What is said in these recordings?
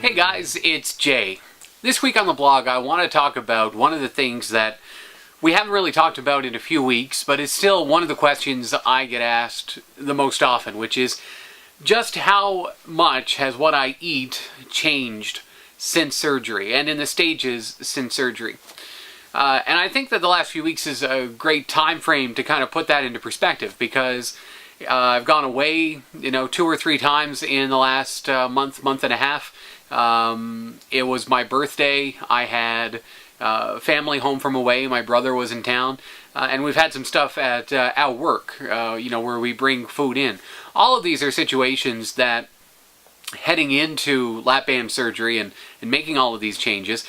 Hey guys, it's Jay. This week on the blog I want to talk about one of the things that we haven't really talked about in a few weeks, but it's still one of the questions I get asked the most often, which is just how much has what I eat changed since surgery and in the stages since surgery. And I think that the last few weeks is a great time frame to kind of put that into perspective, because I've gone away, 2 or 3 times in the last month and a half. It was my birthday. I had family home from away. My brother was in town. And we've had some stuff at our work, where we bring food in. All of these are situations that, heading into lap band surgery and making all of these changes,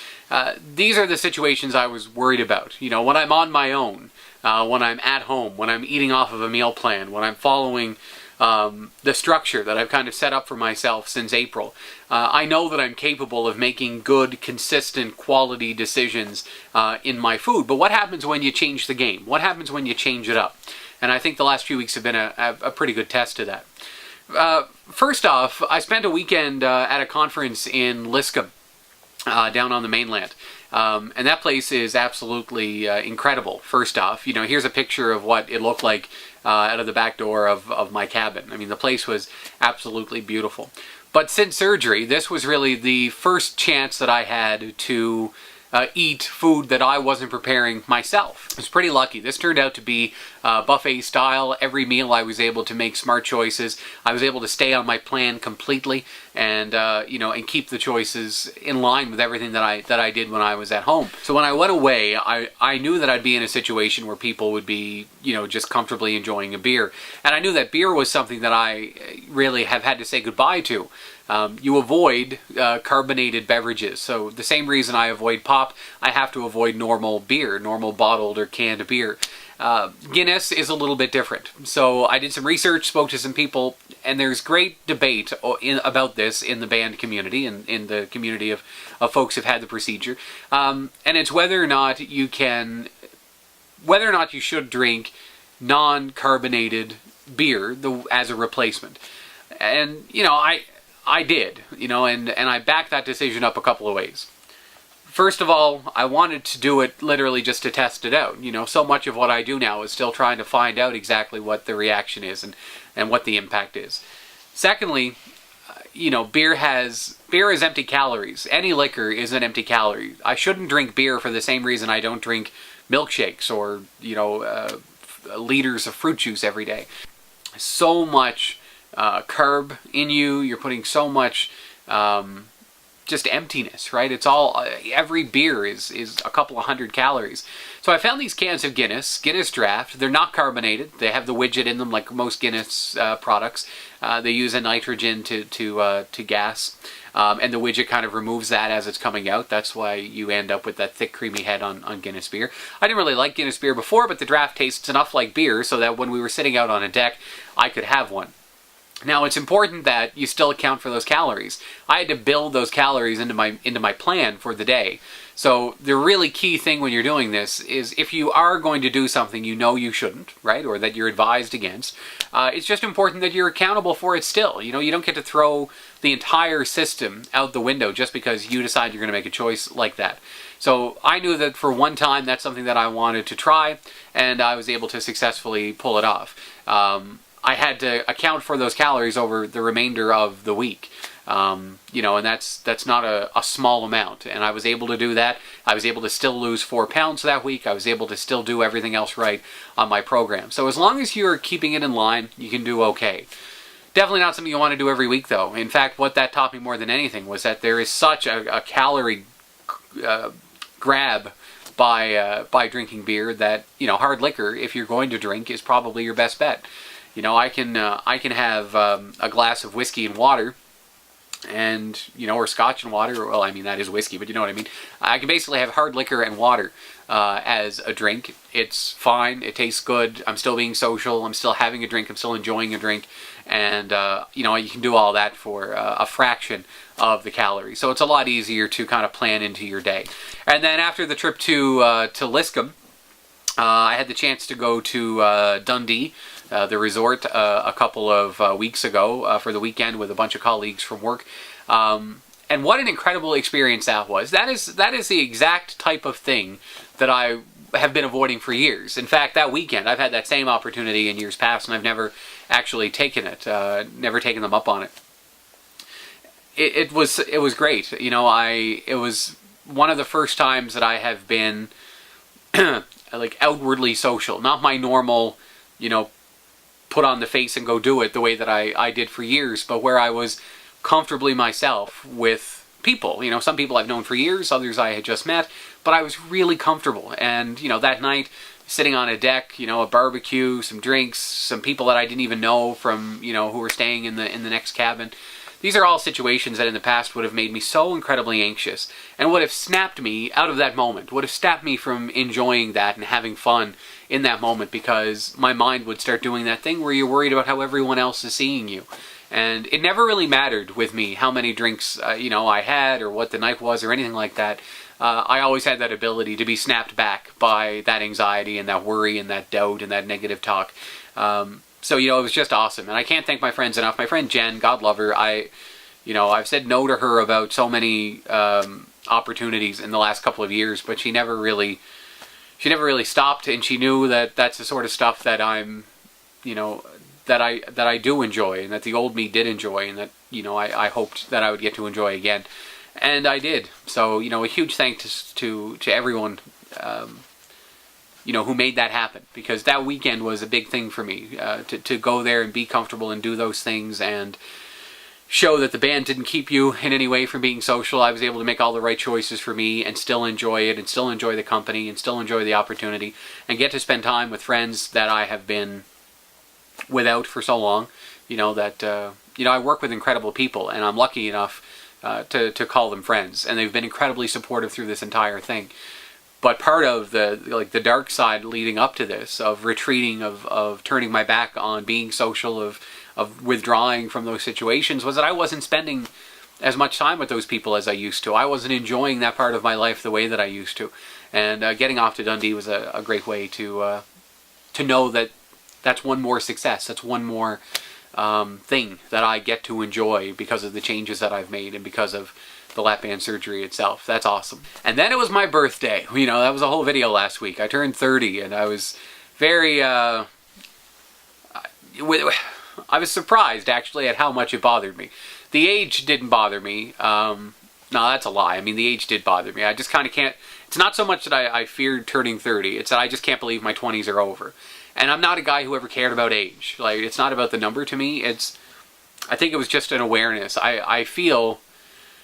these are the situations I was worried about. When I'm on my own, when I'm at home, when I'm eating off of a meal plan, when I'm following the structure that I've kind of set up for myself since April, I know that I'm capable of making good, consistent, quality decisions in my food. But what happens when you change the game? What happens when you change it up? And I think the last few weeks have been a pretty good test to that. First off, I spent a weekend at a conference in Liscombe, down on the mainland. And that place is absolutely incredible. First off, here's a picture of what it looked like out of the back door of my cabin. I mean, the place was absolutely beautiful. But since surgery, this was really the first chance that I had to eat food that I wasn't preparing myself. I was pretty lucky. This turned out to be buffet style. Every meal I was able to make smart choices. I was able to stay on my plan completely and and keep the choices in line with everything that I did when I was at home. So when I went away, I knew that I'd be in a situation where people would be just comfortably enjoying a beer. And I knew that beer was something that I really have had to say goodbye to. You avoid carbonated beverages. So the same reason I avoid pop, I have to avoid normal beer, normal bottled or canned beer. Guinness is a little bit different. So I did some research, spoke to some people, and there's great debate about this in the band community and in the community of folks who've had the procedure. And it's whether or not you should drink non-carbonated beer as a replacement. And, I did, and I backed that decision up a couple of ways. First of all, I wanted to do it literally just to test it out. So much of what I do now is still trying to find out exactly what the reaction is and what the impact is. Secondly, beer is empty calories. Any liquor is an empty calorie. I shouldn't drink beer for the same reason I don't drink milkshakes or, liters of fruit juice every day. So much carb in you. You're putting so much just emptiness, right? It's all, every beer is a couple of hundred calories. So I found these cans of Guinness Draft. They're not carbonated. They have the widget in them like most Guinness products. They use a nitrogen to gas, and the widget kind of removes that as it's coming out. That's why you end up with that thick, creamy head on Guinness beer. I didn't really like Guinness beer before, but the Draft tastes enough like beer so that when we were sitting out on a deck, I could have one. Now, it's important that you still account for those calories. I had to build those calories into my plan for the day. So the really key thing when you're doing this is, if you are going to do something you shouldn't, right, or that you're advised against, it's just important that you're accountable for it still. You don't get to throw the entire system out the window just because you decide you're going to make a choice like that. So I knew that for one time that's something that I wanted to try, and I was able to successfully pull it off. I had to account for those calories over the remainder of the week, and that's not a small amount. And I was able to do that. I was able to still lose 4 pounds that week. I was able to still do everything else right on my program. So as long as you're keeping it in line, you can do okay. Definitely not something you want to do every week, though. In fact, what that taught me more than anything was that there is such a calorie grab by drinking beer that, hard liquor, if you're going to drink, is probably your best bet. I can have a glass of whiskey and water, and or scotch and water. Well, I mean, that is whiskey, but you know what I mean. I can basically have hard liquor and water as a drink. It's fine. It tastes good. I'm still being social. I'm still having a drink. I'm still enjoying a drink, and you can do all that for a fraction of the calories. So it's a lot easier to kind of plan into your day. And then after the trip to Liscombe, I had the chance to go to Dundee, the resort, a couple of weeks ago for the weekend with a bunch of colleagues from work. And what an incredible experience that was. That is the exact type of thing that I have been avoiding for years. In fact, that weekend, I've had that same opportunity in years past, and I've never actually taken it, never taken them up on it. It was great. You know, it was one of the first times that I have been like outwardly social, not my normal, you know, put on the face and go do it the way that I did for years, but where I was comfortably myself with people. You know, some people I've known for years, others I had just met, but I was really comfortable. And, you know, that night, sitting on a deck, you know, a barbecue, some drinks, some people that I didn't even know from, you know, who were staying in the next cabin. These are all situations that in the past would have made me so incredibly anxious and would have snapped me out of that moment, would have stopped me from enjoying that and having fun in that moment, because my mind would start doing that thing where you're worried about how everyone else is seeing you. And it never really mattered with me how many drinks, you know, I had or what the night was or anything like that. I always had that ability to be snapped back by that anxiety and that worry and that doubt and that negative talk. So, you know, it was just awesome. And I can't thank my friends enough. My friend Jen, God love her, you know, I've said no to her about so many opportunities in the last couple of years, but she never really stopped, and she knew that that's the sort of stuff that I'm, you know, that I do enjoy, and that the old me did enjoy, and that, you know, I hoped that I would get to enjoy again. And I did. So, you know, a huge thanks to everyone, you know, who made that happen, because that weekend was a big thing for me, to go there and be comfortable and do those things and show that the band didn't keep you in any way from being social. I was able to make all the right choices for me and still enjoy it, and still enjoy the company, and still enjoy the opportunity, and get to spend time with friends that I have been without for so long. You know, that, you know, I work with incredible people, and I'm lucky enough to call them friends, and they've been incredibly supportive through this entire thing. But part of the dark side leading up to this, of retreating, of turning my back on being social, of withdrawing from those situations, was that I wasn't spending as much time with those people as I used to. I wasn't enjoying that part of my life the way that I used to. And getting off to Dundee was a great way to know that that's one more success. That's one more thing that I get to enjoy because of the changes that I've made and because of the lap band surgery itself. That's awesome. And then it was my birthday. You know, that was a whole video last week. I turned 30, and I was very, I was surprised actually at how much it bothered me. The age didn't bother me. No, that's a lie. I mean, the age did bother me. I just kind of can't, it's not so much that I feared turning 30, it's that I just can't believe my 20s are over. And I'm not a guy who ever cared about age. Like, it's not about the number to me. I think it was just an awareness. I feel,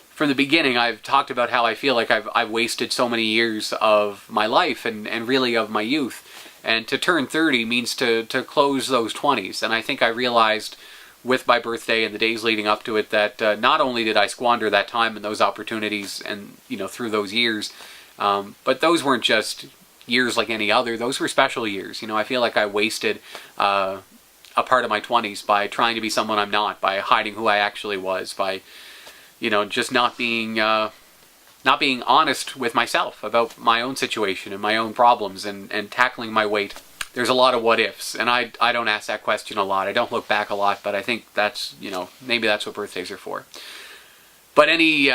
from the beginning, I've talked about how I feel like I've wasted so many years of my life and really of my youth. And to turn 30 means to close those 20s. And I think I realized with my birthday and the days leading up to it that not only did I squander that time and those opportunities and, you know, through those years, but those weren't just years like any other. Those were special years. You know, I feel like I wasted a part of my 20s by trying to be someone I'm not, by hiding who I actually was, by, you know, just not being honest with myself about my own situation and my own problems and tackling my weight. There's a lot of what ifs, and I don't ask that question a lot. I don't look back a lot, but I think that's, you know, maybe that's what birthdays are for. But any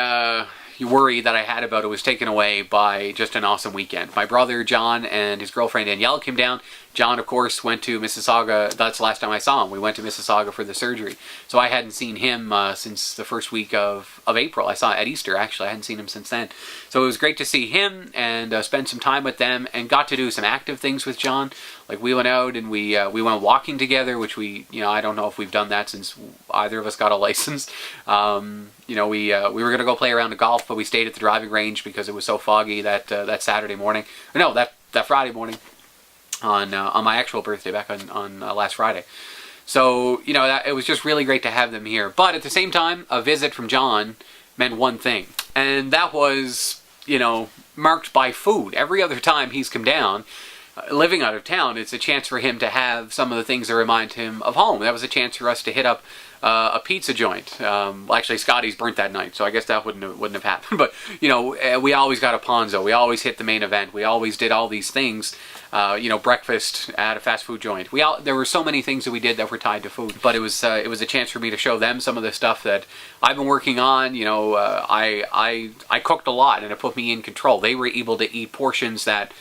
worry that I had about it was taken away by just an awesome weekend. My brother John and his girlfriend Danielle came down. John, of course, went to Mississauga. That's the last time I saw him. We went to Mississauga for the surgery. So I hadn't seen him since the first week of April. I saw him at Easter, actually. I hadn't seen him since then. So it was great to see him and spend some time with them, and got to do some active things with John. Like, we went out and we went walking together, which you know, I don't know if we've done that since either of us got a license. You know, we were going to go play around the golf, but we stayed at the driving range because it was so foggy that Saturday morning. No, that Friday morning. On my actual birthday back on last Friday. So, you know, it was just really great to have them here. But at the same time, a visit from John meant one thing. And that was, you know, marked by food. Every other time he's come down, living out of town, it's a chance for him to have some of the things that remind him of home. That was a chance for us to hit up a pizza joint. Well, actually, Scotty's burnt that night, so I guess that wouldn't have happened. But, you know, we always got a Ponzo. We always hit the main event. We always did all these things breakfast at a fast food joint. There were so many things that we did that were tied to food, but it was a chance for me to show them some of the stuff that I've been working on. I cooked a lot, and it put me in control. They were able to eat portions that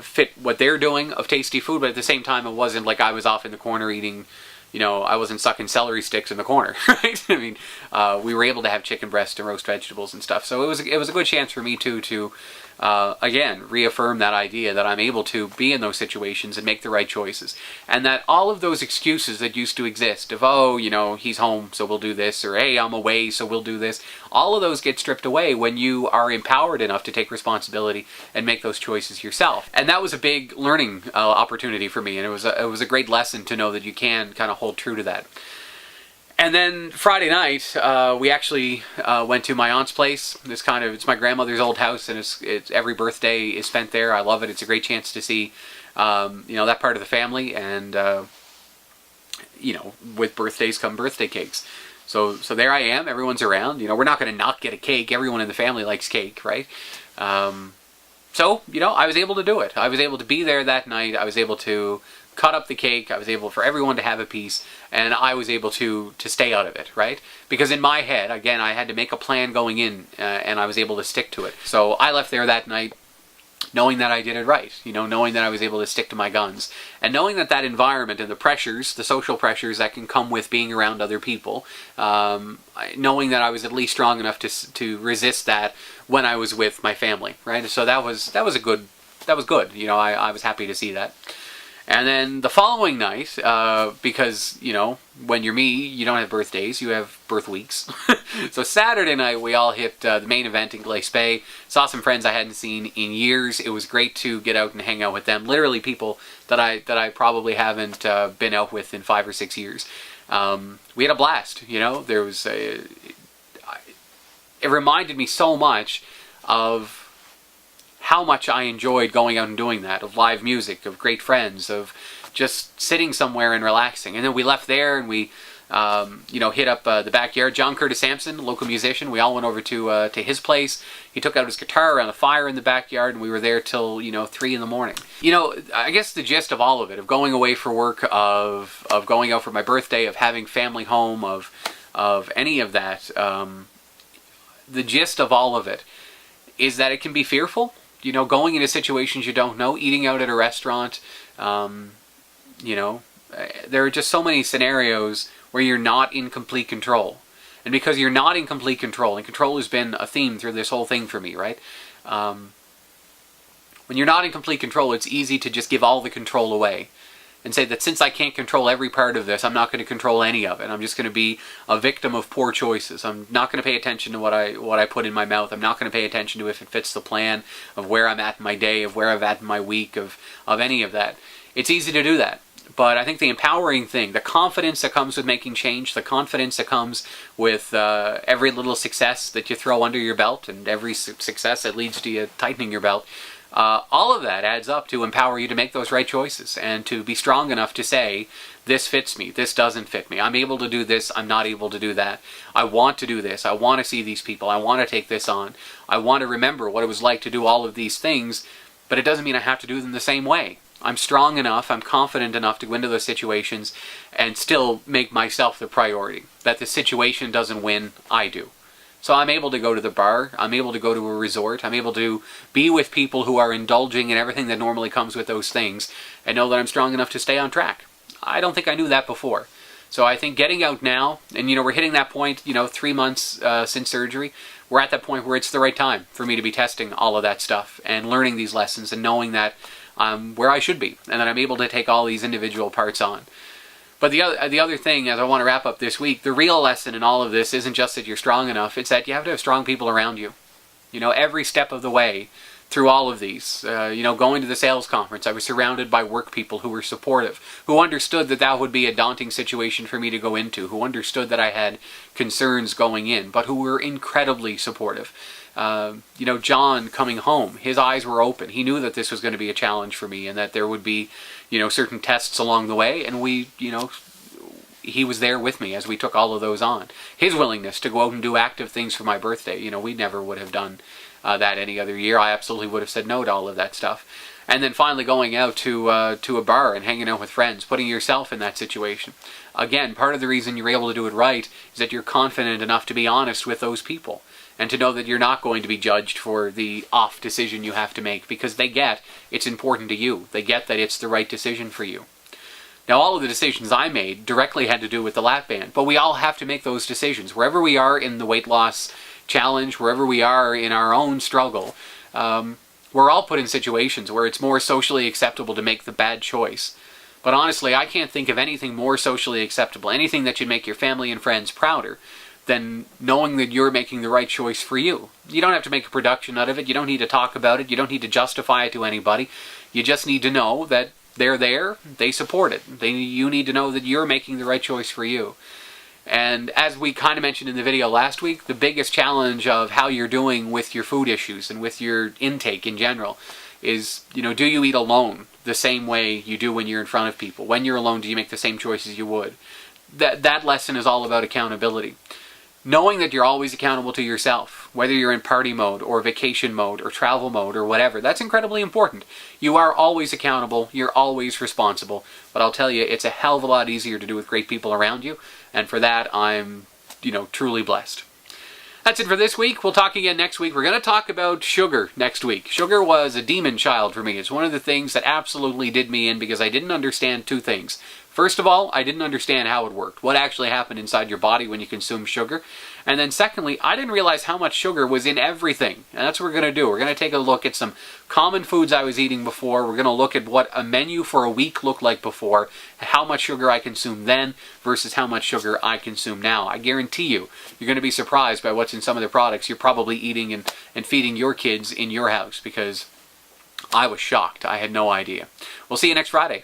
fit what they're doing of tasty food, but at the same time, it wasn't like I was off in the corner eating. I wasn't sucking celery sticks in the corner, right? I mean, we were able to have chicken breast and roast vegetables and stuff. So it was a good chance for me too to again reaffirm that idea that I'm able to be in those situations and make the right choices, and that all of those excuses that used to exist of he's home so we'll do this, or hey, I'm away so we'll do this, all of those get stripped away when you are empowered enough to take responsibility and make those choices yourself. And that was a big learning opportunity for me, and it was a great lesson to know that you can kind of hold true to that. And then Friday night, we actually went to my aunt's place. It's my grandmother's old house, and it's every birthday is spent there. I love it. It's a great chance to see, that part of the family, and with birthdays come birthday cakes. So there I am. Everyone's around. We're not going to not get a cake. Everyone in the family likes cake, right? So I was able to do it. I was able to be there that night. I was able to cut up the cake. I was able for everyone to have a piece, and I was able to stay out of it, right? Because in my head, again, I had to make a plan going in, and I was able to stick to it. So I left there that night knowing that I did it right, knowing that I was able to stick to my guns, and knowing that environment and the pressures, the social pressures that can come with being around other people, knowing that I was at least strong enough to resist that when I was with my family, right? So that was good. I was happy to see that. And then the following night, because, when you're me, you don't have birthdays, you have birth weeks. So Saturday night, we all hit the main event in Glace Bay. Saw some friends I hadn't seen in years. It was great to get out and hang out with them. Literally people that I probably haven't been out with in 5 or 6 years. We had a blast, it reminded me so much of how much I enjoyed going out and doing that, of live music, of great friends, of just sitting somewhere and relaxing. And then we left there and we, hit up the backyard. John Curtis Sampson, local musician, we all went over to his place. He took out his guitar around the fire in the backyard, and we were there till, 3 in the morning. I guess the gist of all of it, of going away for work, of going out for my birthday, of having family home, of any of that, the gist of all of it is that it can be fearful. Going into situations you don't know, eating out at a restaurant, there are just so many scenarios where you're not in complete control. And because you're not in complete control, and control has been a theme through this whole thing for me, right? When you're not in complete control, it's easy to just give all the control away and say that since I can't control every part of this, I'm not going to control any of it. I'm just going to be a victim of poor choices. I'm not going to pay attention to what I put in my mouth. I'm not going to pay attention to if it fits the plan of where I'm at in my day, of where I'm at in my week, of any of that. It's easy to do that. But I think the empowering thing, the confidence that comes with making change, the confidence that comes with every little success that you throw under your belt, and every success that leads to you tightening your belt, all of that adds up to empower you to make those right choices and to be strong enough to say, this fits me, this doesn't fit me. I'm able to do this, I'm not able to do that. I want to do this, I want to see these people, I want to take this on. I want to remember what it was like to do all of these things, but it doesn't mean I have to do them the same way. I'm strong enough, I'm confident enough to go into those situations and still make myself the priority. That the situation doesn't win, I do. So I'm able to go to the bar, I'm able to go to a resort, I'm able to be with people who are indulging in everything that normally comes with those things, and know that I'm strong enough to stay on track. I don't think I knew that before. So I think getting out now, and we're hitting that point, 3 months since surgery, we're at that point where it's the right time for me to be testing all of that stuff, and learning these lessons, and knowing that I'm where I should be, and that I'm able to take all these individual parts on. But the other thing, as I want to wrap up this week, the real lesson in all of this isn't just that you're strong enough, it's that you have to have strong people around you. Every step of the way through all of these. Going to the sales conference, I was surrounded by work people who were supportive, who understood that would be a daunting situation for me to go into, who understood that I had concerns going in, but who were incredibly supportive. John coming home, his eyes were open. He knew that this was going to be a challenge for me, and that there would be, certain tests along the way, and he was there with me as we took all of those on. His willingness to go out and do active things for my birthday, we never would have done that any other year. I absolutely would have said no to all of that stuff. And then finally going out to a bar and hanging out with friends, putting yourself in that situation. Again, part of the reason you're able to do it right is that you're confident enough to be honest with those people and to know that you're not going to be judged for the off decision you have to make, because they get it's important to you. They get that it's the right decision for you. Now, all of the decisions I made directly had to do with the lap band, but we all have to make those decisions. Wherever we are in the weight loss challenge, wherever we are in our own struggle, we're all put in situations where it's more socially acceptable to make the bad choice. But honestly, I can't think of anything more socially acceptable, anything that should make your family and friends prouder than knowing that you're making the right choice for you. You don't have to make a production out of it. You don't need to talk about it. You don't need to justify it to anybody. You just need to know that they're there, they support it. You need to know that you're making the right choice for you. And as we kind of mentioned in the video last week, the biggest challenge of how you're doing with your food issues and with your intake in general is, do you eat alone the same way you do when you're in front of people? When you're alone, do you make the same choices you would? That lesson is all about accountability. Knowing that you're always accountable to yourself, whether you're in party mode or vacation mode or travel mode or whatever, that's incredibly important. You are always accountable, you're always responsible, but I'll tell you, it's a hell of a lot easier to do with great people around you, and for that, I'm, truly blessed. That's it for this week. We'll talk again next week. We're going to talk about sugar next week. Sugar was a demon child for me. It's one of the things that absolutely did me in because I didn't understand two things. First of all, I didn't understand how it worked, what actually happened inside your body when you consume sugar. And then secondly, I didn't realize how much sugar was in everything. And that's what we're going to do. We're going to take a look at some common foods I was eating before. We're going to look at what a menu for a week looked like before, how much sugar I consumed then versus how much sugar I consume now. I guarantee you're going to be surprised by what's in some of the products you're probably eating and feeding your kids in your house, because I was shocked. I had no idea. We'll see you next Friday.